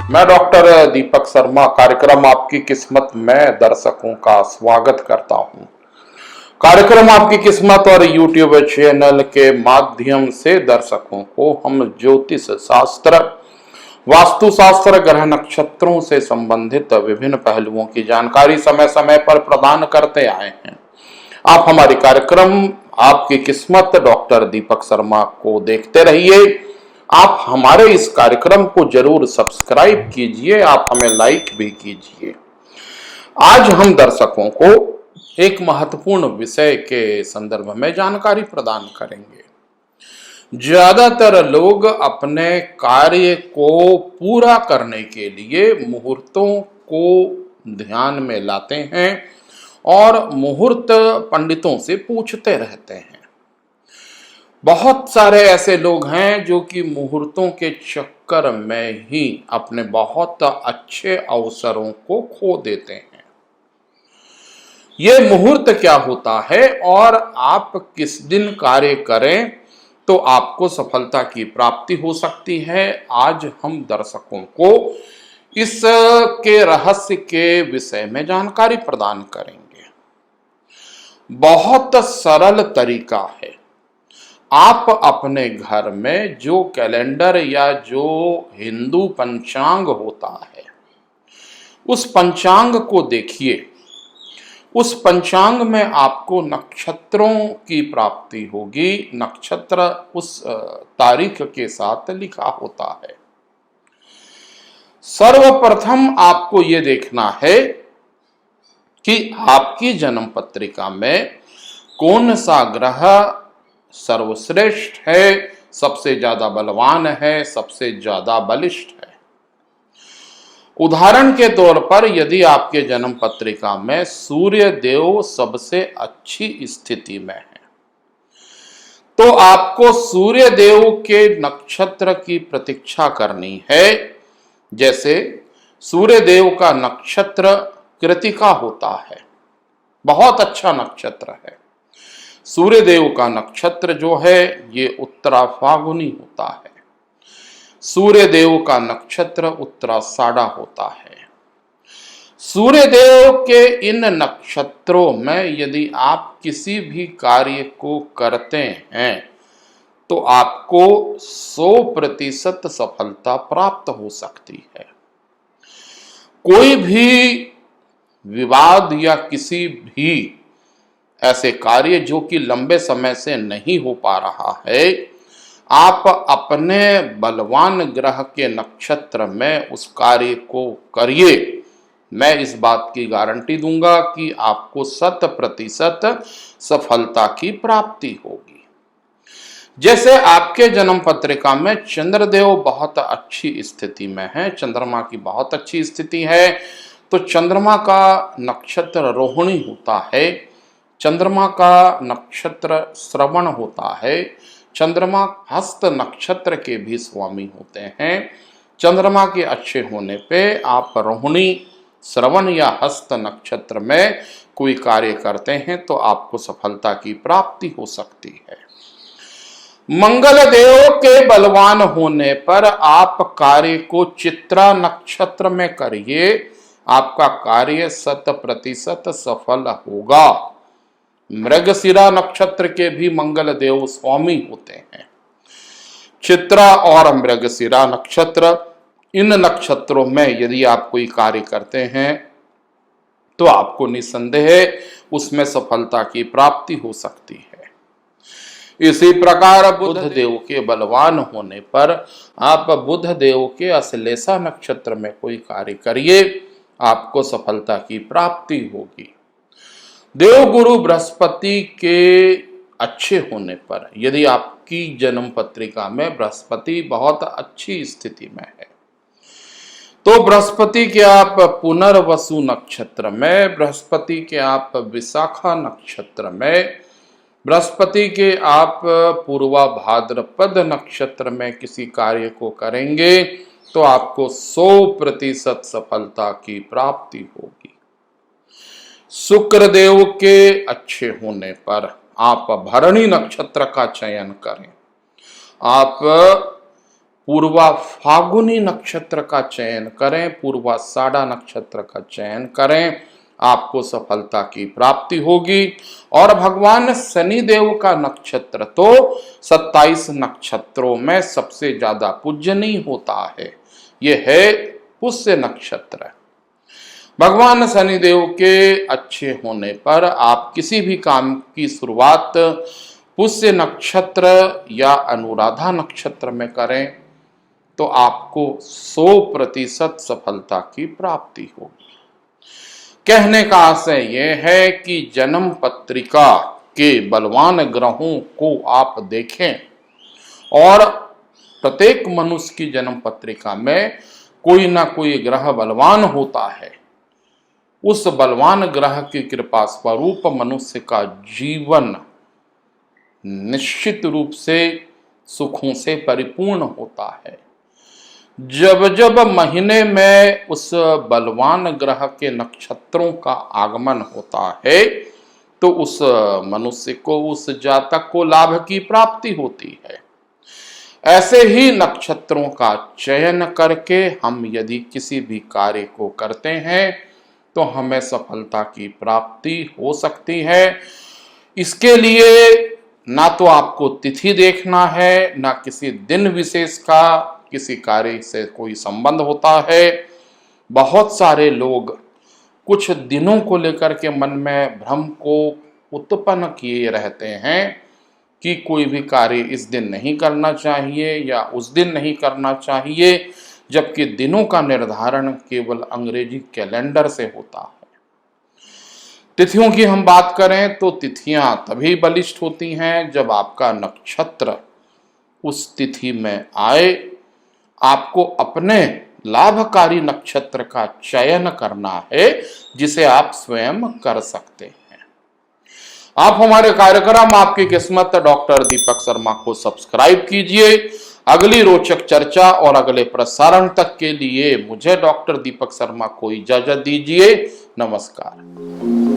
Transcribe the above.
मैं डॉक्टर दीपक शर्मा कार्यक्रम आपकी किस्मत में दर्शकों का स्वागत करता हूं। कार्यक्रम आपकी किस्मत और यूट्यूब चैनल के माध्यम से दर्शकों को हम ज्योतिष शास्त्र, वास्तु शास्त्र, ग्रह नक्षत्रों से संबंधित विभिन्न पहलुओं की जानकारी समय समय पर प्रदान करते आए हैं। आप हमारे कार्यक्रम आपकी किस्मत डॉक्टर दीपक शर्मा को देखते रहिए। आप हमारे इस कार्यक्रम को जरूर सब्सक्राइब कीजिए, आप हमें लाइक भी कीजिए। आज हम दर्शकों को एक महत्वपूर्ण विषय के संदर्भ में जानकारी प्रदान करेंगे। ज्यादातर लोग अपने कार्य को पूरा करने के लिए मुहूर्तों को ध्यान में लाते हैं और मुहूर्त पंडितों से पूछते रहते हैं। बहुत सारे ऐसे लोग हैं जो कि मुहूर्तों के चक्कर में ही अपने बहुत अच्छे अवसरों को खो देते हैं। ये मुहूर्त क्या होता है और आप किस दिन कार्य करें तो आपको सफलता की प्राप्ति हो सकती है, आज हम दर्शकों को इस के रहस्य के विषय में जानकारी प्रदान करेंगे। बहुत सरल तरीका है। आप अपने घर में जो कैलेंडर या जो हिंदू पंचांग होता है उस पंचांग को देखिए। उस पंचांग में आपको नक्षत्रों की प्राप्ति होगी। नक्षत्र उस तारीख के साथ लिखा होता है। सर्वप्रथम आपको यह देखना है कि आपकी जन्म पत्रिका में कौन सा ग्रह सर्वश्रेष्ठ है, सबसे ज्यादा बलवान है, सबसे ज्यादा बलिष्ठ है। उदाहरण के तौर पर यदि आपके जन्म पत्रिका में सूर्य देव सबसे अच्छी स्थिति में है तो आपको सूर्य देव के नक्षत्र की प्रतीक्षा करनी है। जैसे सूर्य देव का नक्षत्र कृतिका होता है, बहुत अच्छा नक्षत्र है। सूर्य देव का नक्षत्र जो है ये उत्तरा फागुनी होता है। सूर्य देव का नक्षत्र उत्तराषाढ़ा होता है। सूर्य देव के इन नक्षत्रों में यदि आप किसी भी कार्य को करते हैं तो आपको 100% सफलता प्राप्त हो सकती है। कोई भी विवाद या किसी भी ऐसे कार्य जो कि लंबे समय से नहीं हो पा रहा है, आप अपने बलवान ग्रह के नक्षत्र में उस कार्य को करिए। मैं इस बात की गारंटी दूंगा कि आपको 100% सफलता की प्राप्ति होगी। जैसे आपके जन्म पत्रिका में चंद्रदेव बहुत अच्छी स्थिति में है, चंद्रमा की बहुत अच्छी स्थिति है, तो चंद्रमा का नक्षत्र रोहिणी होता है, चंद्रमा का नक्षत्र श्रवण होता है, चंद्रमा हस्त नक्षत्र के भी स्वामी होते हैं। चंद्रमा के अच्छे होने पे आप रोहिणी, श्रवण या हस्त नक्षत्र में कोई कार्य करते हैं तो आपको सफलता की प्राप्ति हो सकती है। मंगल देव के बलवान होने पर आप कार्य को चित्रा नक्षत्र में करिए, आपका कार्य 100% सफल होगा। मृगशिरा नक्षत्र के भी मंगल देव स्वामी होते हैं। चित्रा और मृगशिरा नक्षत्र, इन नक्षत्रों में यदि आप कोई कार्य करते हैं तो आपको निसंदेह उसमें सफलता की प्राप्ति हो सकती है। इसी प्रकार बुध देव के बलवान होने पर आप बुध देव के अश्लेषा नक्षत्र में कोई कार्य करिए, आपको सफलता की प्राप्ति होगी। देवगुरु बृहस्पति के अच्छे होने पर यदि आपकी जन्म पत्रिका में बृहस्पति बहुत अच्छी स्थिति में है तो बृहस्पति के आप पुनर्वसु नक्षत्र में, बृहस्पति के आप विशाखा नक्षत्र में, बृहस्पति के आप पूर्वा भाद्रपद नक्षत्र में किसी कार्य को करेंगे तो आपको 100% सफलता की प्राप्ति होगी। शुक्रदेव के अच्छे होने पर आप भरणी नक्षत्र का चयन करें। आप पूर्वा फागुनी नक्षत्र का चयन करें, पूर्वाषाढ़ा नक्षत्र का चयन करें, आपको सफलता की प्राप्ति होगी। और भगवान शनिदेव का नक्षत्र तो 27 नक्षत्रों में सबसे ज्यादा पूजनीय होता है, यह है पुष्य नक्षत्र। भगवान शनिदेव के अच्छे होने पर आप किसी भी काम की शुरुआत पुष्य नक्षत्र या अनुराधा नक्षत्र में करें तो आपको 100% सफलता की प्राप्ति होगी। कहने का आशय यह है कि जन्म पत्रिका के बलवान ग्रहों को आप देखें, और प्रत्येक मनुष्य की जन्म पत्रिका में कोई ना कोई ग्रह बलवान होता है। उस बलवान ग्रह की कृपा स्वरूप मनुष्य का जीवन निश्चित रूप से सुखों से परिपूर्ण होता है। जब जब महीने में उस बलवान ग्रह के नक्षत्रों का आगमन होता है तो उस मनुष्य को, उस जातक को लाभ की प्राप्ति होती है। ऐसे ही नक्षत्रों का चयन करके हम यदि किसी भी कार्य को करते हैं तो हमें सफलता की प्राप्ति हो सकती है। इसके लिए ना तो आपको तिथि देखना है, ना किसी दिन विशेष का किसी कार्य से कोई संबंध होता है। बहुत सारे लोग कुछ दिनों को लेकर के मन में भ्रम को उत्पन्न किए रहते हैं कि कोई भी कार्य इस दिन नहीं करना चाहिए या उस दिन नहीं करना चाहिए, जबकि दिनों का निर्धारण केवल अंग्रेजी कैलेंडर से होता है। तिथियों की हम बात करें तो तिथियां तभी बलिष्ठ होती हैं जब आपका नक्षत्र उस तिथि में आए। आपको अपने लाभकारी नक्षत्र का चयन करना है जिसे आप स्वयं कर सकते हैं। आप हमारे कार्यक्रम आपकी किस्मत डॉक्टर दीपक शर्मा को सब्सक्राइब कीजिए। अगली रोचक चर्चा और अगले प्रसारण तक के लिए मुझे डॉक्टर दीपक शर्मा को इजाजत दीजिए। नमस्कार।